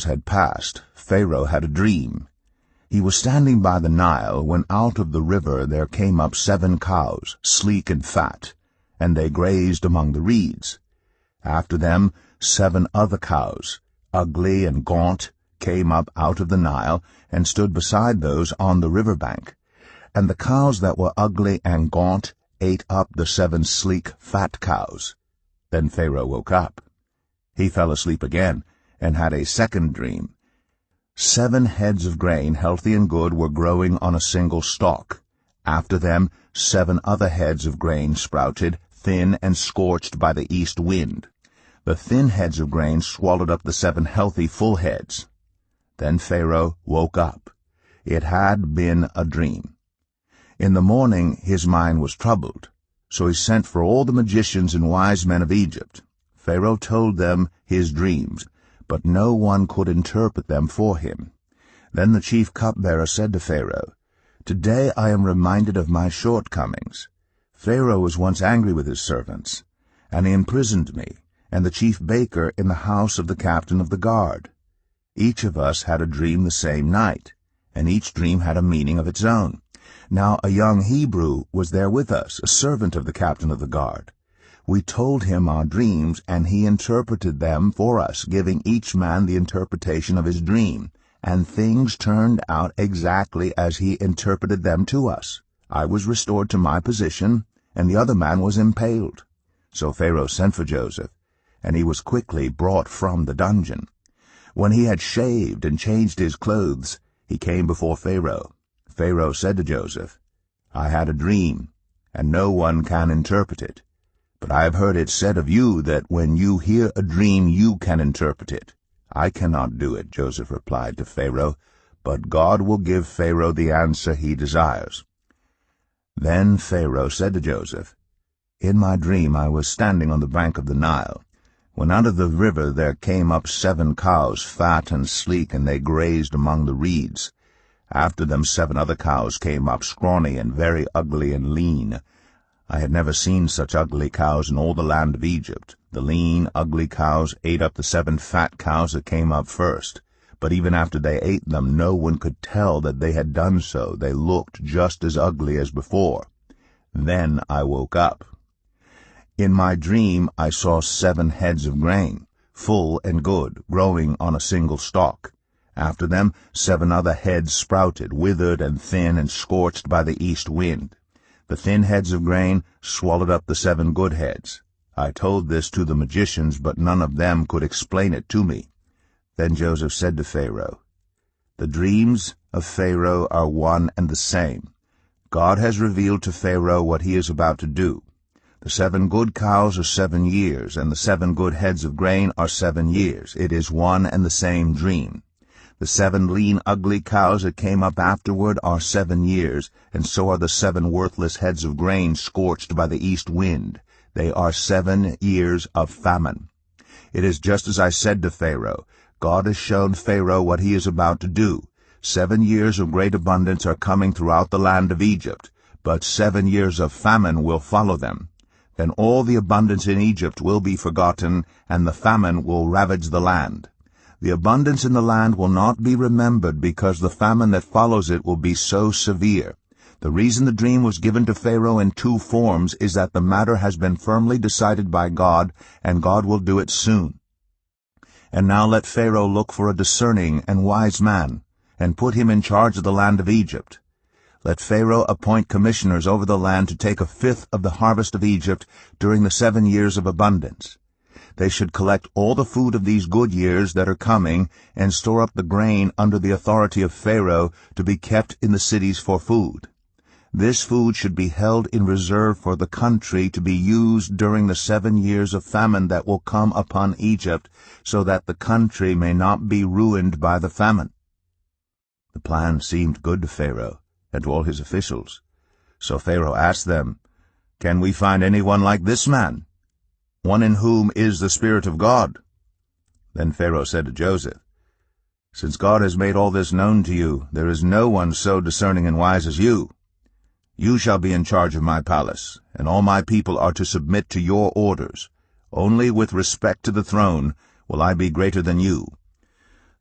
had passed, Pharaoh had a dream. He was standing by the Nile when out of the river there came up 7 cows, sleek and fat, and they grazed among the reeds. After them 7 other cows, ugly and gaunt, came up out of the Nile and stood beside those on the river bank. And the cows that were ugly and gaunt ate up the 7 sleek, fat cows. Then Pharaoh woke up. He fell asleep again and had a second dream. 7 heads of grain, healthy and good, were growing on a single stalk. After them 7 other heads of grain sprouted, thin and scorched by the east wind. The thin heads of grain swallowed up the 7 healthy full heads. Then Pharaoh woke up. It had been a dream. In the morning his mind was troubled, so he sent for all the magicians and wise men of Egypt. Pharaoh told them his dreams, but no one could interpret them for him. Then the chief cupbearer said to Pharaoh, "Today I am reminded of my shortcomings. Pharaoh was once angry with his servants, and he imprisoned me and the chief baker in the house of the captain of the guard. Each of us had a dream the same night, and each dream had a meaning of its own. Now a young Hebrew was there with us, a servant of the captain of the guard. We told him our dreams, and he interpreted them for us, giving each man the interpretation of his dream, and things turned out exactly as he interpreted them to us. I was restored to my position, and the other man was impaled." So Pharaoh sent for Joseph, and he was quickly brought from the dungeon. When he had shaved and changed his clothes, he came before Pharaoh. Pharaoh said to Joseph, "I had a dream, and no one can interpret it. But I have heard it said of you that when you hear a dream you can interpret it." "I cannot do it," Joseph replied to Pharaoh, "but God will give Pharaoh the answer he desires." Then Pharaoh said to Joseph, "In my dream I was standing on the bank of the Nile, when out of the river there came up 7 cows, fat and sleek, and they grazed among the reeds. After them 7 other cows came up, scrawny and very ugly and lean. I had never seen such ugly cows in all the land of Egypt. The lean, ugly cows ate up the 7 fat cows that came up first. But even after they ate them, no one could tell that they had done so. They looked just as ugly as before. Then I woke up. In my dream I saw 7 heads of grain, full and good, growing on a single stalk. After them 7 other heads sprouted, withered and thin and scorched by the east wind. The thin heads of grain swallowed up the 7 good heads. I told this to the magicians, but none of them could explain it to me." Then Joseph said to Pharaoh, "The dreams of Pharaoh are one and the same. God has revealed to Pharaoh what he is about to do. The 7 good cows are 7 years, and the 7 good heads of grain are 7 years. It is one and the same dream. The 7 lean, ugly cows that came up afterward are 7 years, and so are the 7 worthless heads of grain scorched by the east wind. They are 7 years of famine. It is just as I said to Pharaoh. God has shown Pharaoh what he is about to do. 7 years of great abundance are coming throughout the land of Egypt, but 7 years of famine will follow them. Then all the abundance in Egypt will be forgotten, and the famine will ravage the land. The abundance in the land will not be remembered, because the famine that follows it will be so severe. The reason the dream was given to Pharaoh in 2 forms is that the matter has been firmly decided by God, and God will do it soon. And now let Pharaoh look for a discerning and wise man, and put him in charge of the land of Egypt. Let Pharaoh appoint commissioners over the land to take 1/5 of the harvest of Egypt during the 7 years of abundance. They should collect all the food of these good years that are coming, and store up the grain under the authority of Pharaoh to be kept in the cities for food. This food should be held in reserve for the country to be used during the 7 years of famine that will come upon Egypt, so that the country may not be ruined by the famine." The plan seemed good to Pharaoh and to all his officials. So Pharaoh asked them, "Can we find anyone like this man, one in whom is the Spirit of God?" Then Pharaoh said to Joseph, "Since God has made all this known to you, there is no one so discerning and wise as you. You shall be in charge of my palace, and all my people are to submit to your orders. Only with respect to the throne will I be greater than you."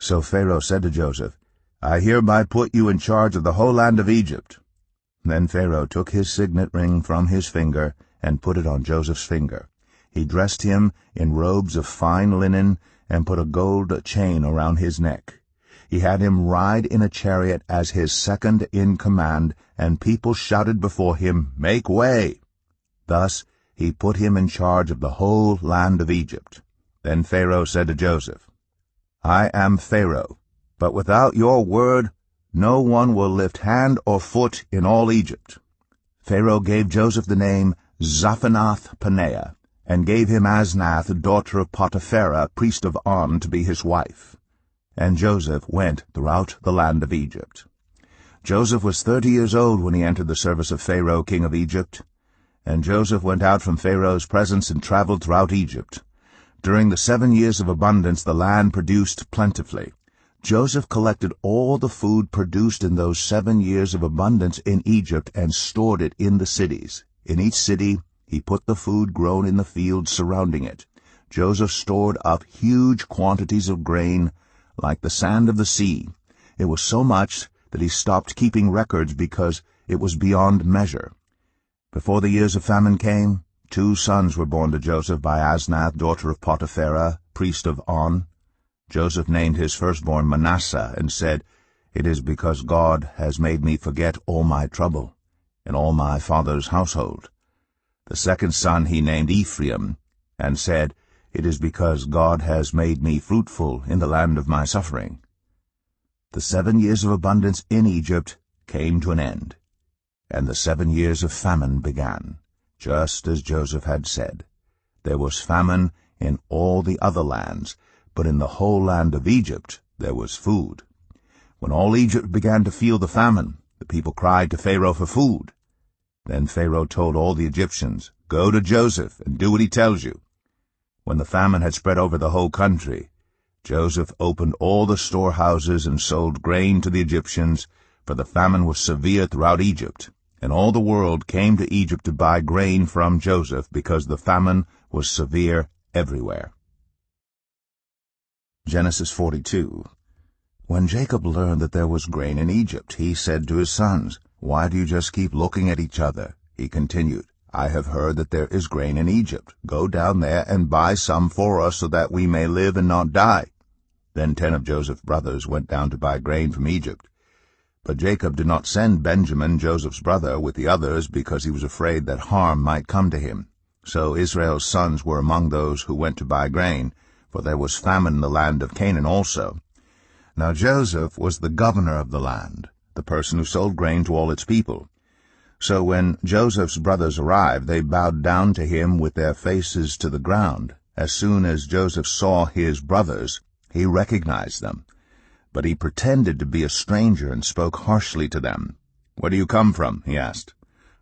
So Pharaoh said to Joseph, I hereby put you in charge of the whole land of Egypt. Then Pharaoh took his signet ring from his finger and put it on Joseph's finger. He dressed him in robes of fine linen and put a gold chain around his neck. He had him ride in a chariot as his second in command, and people shouted before him, Make way! Thus he put him in charge of the whole land of Egypt. Then Pharaoh said to Joseph, I am Pharaoh, but without your word no one will lift hand or foot in all Egypt. Pharaoh gave Joseph the name Zaphenath-Paneah, and gave him Asnath, daughter of Potipherah, priest of On, to be his wife. And Joseph went throughout the land of Egypt. Joseph was 30 years old when he entered the service of Pharaoh, king of Egypt. And Joseph went out from Pharaoh's presence and traveled throughout Egypt. During the 7 years of abundance the land produced plentifully. Joseph collected all the food produced in those 7 years of abundance in Egypt and stored it in the cities. In each city he put the food grown in the fields surrounding it. Joseph stored up huge quantities of grain, like the sand of the sea. It was so much that he stopped keeping records because it was beyond measure. Before the years of famine came, 2 sons were born to Joseph by Asnath, daughter of Potipherah, priest of On. Joseph named his firstborn Manasseh and said, It is because God has made me forget all my trouble and all my father's household. The second son he named Ephraim, and said, It is because God has made me fruitful in the land of my suffering. The 7 years of abundance in Egypt came to an end, and the 7 years of famine began, just as Joseph had said. There was famine in all the other lands, but in the whole land of Egypt there was food. When all Egypt began to feel the famine, the people cried to Pharaoh for food. Then Pharaoh told all the Egyptians, Go to Joseph and do what he tells you. When the famine had spread over the whole country, Joseph opened all the storehouses and sold grain to the Egyptians, for the famine was severe throughout Egypt, and all the world came to Egypt to buy grain from Joseph because the famine was severe everywhere. Genesis 42. When Jacob learned that there was grain in Egypt, he said to his sons, Why do you just keep looking at each other? He continued, I have heard that there is grain in Egypt. Go down there and buy some for us so that we may live and not die. Then 10 of Joseph's brothers went down to buy grain from Egypt. But Jacob did not send Benjamin, Joseph's brother, with the others because he was afraid that harm might come to him. So Israel's sons were among those who went to buy grain, for there was famine in the land of Canaan also. Now Joseph was the governor of the land, the person who sold grain to all its people. So when Joseph's brothers arrived, they bowed down to him with their faces to the ground. As soon as Joseph saw his brothers, he recognized them. But he pretended to be a stranger and spoke harshly to them. Where do you come from? He asked.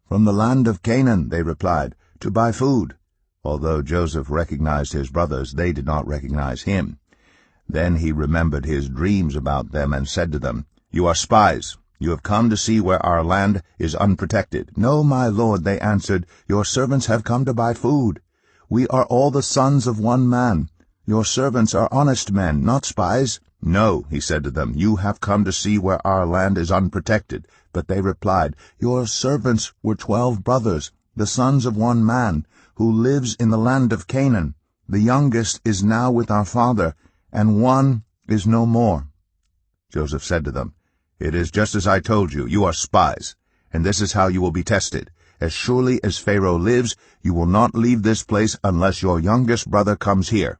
From the land of Canaan, they replied, to buy food. Although Joseph recognized his brothers, they did not recognize him. Then he remembered his dreams about them and said to them, You are spies. You have come to see where our land is unprotected. No, my lord, they answered, your servants have come to buy food. We are all the sons of one man. Your servants are honest men, not spies. No, he said to them, you have come to see where our land is unprotected. But they replied, Your servants were 12 brothers, the sons of one man, who lives in the land of Canaan. The youngest is now with our father, and one is no more. Joseph said to them, It is just as I told you, you are spies, and this is how you will be tested. As surely as Pharaoh lives, you will not leave this place unless your youngest brother comes here.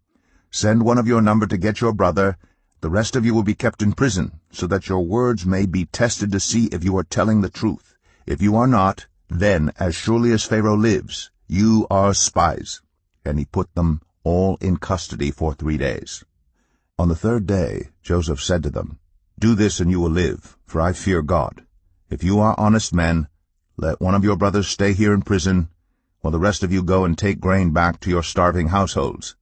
Send one of your number to get your brother. The rest of you will be kept in prison, so that your words may be tested to see if you are telling the truth. If you are not, then, as surely as Pharaoh lives, you are spies. And he put them all in custody for 3 days. On the 3rd day Joseph said to them, Do this and you will live, for I fear God. If you are honest men, let one of your brothers stay here in prison, while the rest of you go and take grain back to your starving households.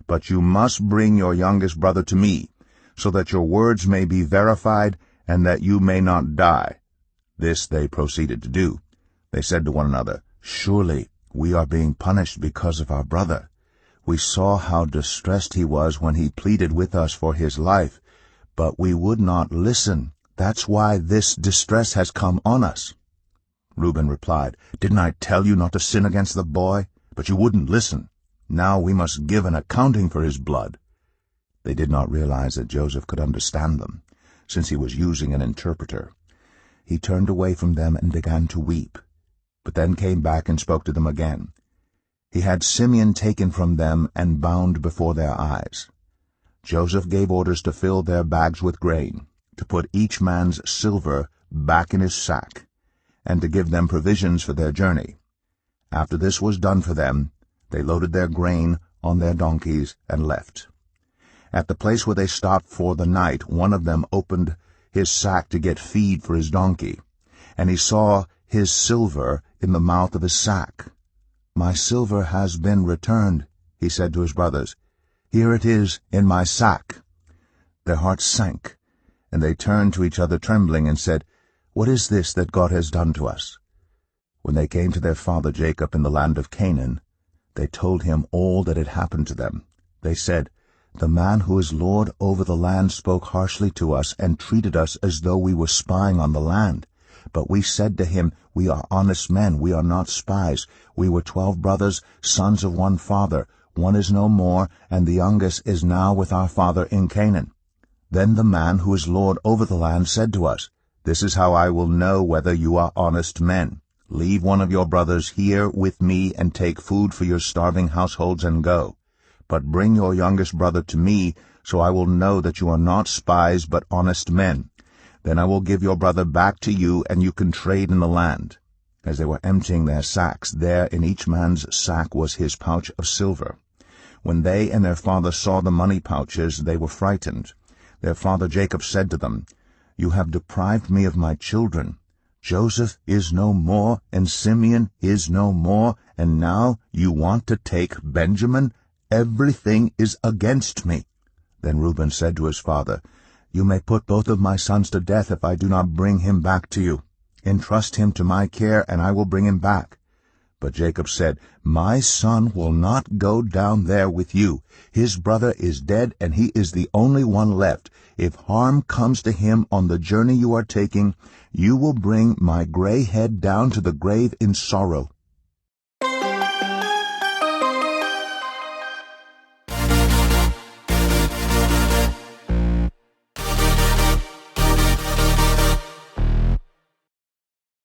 But you must bring your youngest brother to me, so that your words may be verified and that you may not die. This they proceeded to do. They said to one another, Surely we are being punished because of our brother. We saw how distressed he was when he pleaded with us for his life, But we would not listen. That's why this distress has come on us." Reuben replied, "Didn't I tell you not to sin against the boy? But you wouldn't listen. Now we must give an accounting for his blood." They did not realize that Joseph could understand them, since he was using an interpreter. He turned away from them and began to weep, but then came back and spoke to them again. He had Simeon taken from them and bound before their eyes. Joseph gave orders to fill their bags with grain, to put each man's silver back in his sack, and to give them provisions for their journey. After this was done for them, they loaded their grain on their donkeys and left. At the place where they stopped for the night, one of them opened his sack to get feed for his donkey, and he saw his silver in the mouth of his sack. "My silver has been returned," he said to his brothers. "Here it is in my sack." Their hearts sank, and they turned to each other trembling and said, "What is this that God has done to us?" When they came to their father Jacob in the land of Canaan, they told him all that had happened to them. They said, "The man who is lord over the land spoke harshly to us and treated us as though we were spying on the land. But we said to him, 'We are honest men, we are not spies. We were 12 brothers, sons of one father. One is no more, and the youngest is now with our father in Canaan.' Then the man who is lord over the land said to us, 'This is how I will know whether you are honest men. Leave one of your brothers here with me and take food for your starving households and go. But bring your youngest brother to me, so I will know that you are not spies but honest men. Then I will give your brother back to you, and you can trade in the land.' As they were emptying their sacks, there in each man's sack was his pouch of silver. When they and their father saw the money pouches, they were frightened. Their father Jacob said to them, 'You have deprived me of my children. Joseph is no more, and Simeon is no more, and now you want to take Benjamin? Everything is against me.' Then Reuben said to his father, 'You may put both of my sons to death if I do not bring him back to you. Entrust him to my care, and I will bring him back.' But Jacob said, 'My son will not go down there with you. His brother is dead, and he is the only one left. If harm comes to him on the journey you are taking, you will bring my gray head down to the grave in sorrow.